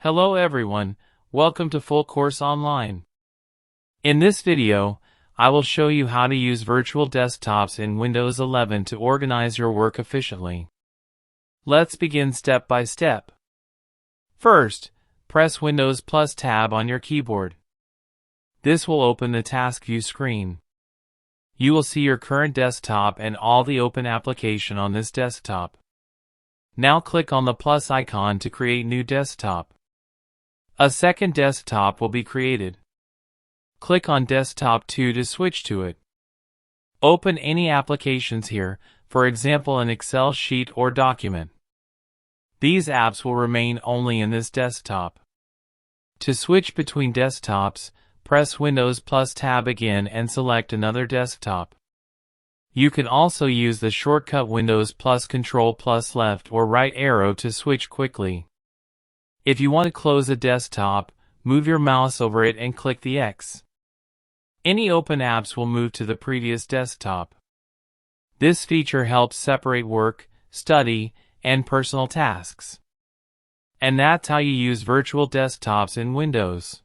Hello everyone, welcome to Full Course Online. In this video, I will show you how to use virtual desktops in Windows 11 to organize your work efficiently. Let's begin step by step. First, press Windows plus Tab on your keyboard. This will open the Task View screen. You will see your current desktop and all the open application on this desktop. Now click on the plus icon to create new desktop. A second desktop will be created. Click on Desktop 2 to switch to it. Open any applications here, for example an Excel sheet or document. These apps will remain only in this desktop. To switch between desktops, press Windows plus Tab again and select another desktop. You can also use the shortcut Windows plus Ctrl plus left or right arrow to switch quickly. If you want to close a desktop, move your mouse over it and click the X. Any open apps will move to the previous desktop. This feature helps separate work, study, and personal tasks. And that's how you use virtual desktops in Windows.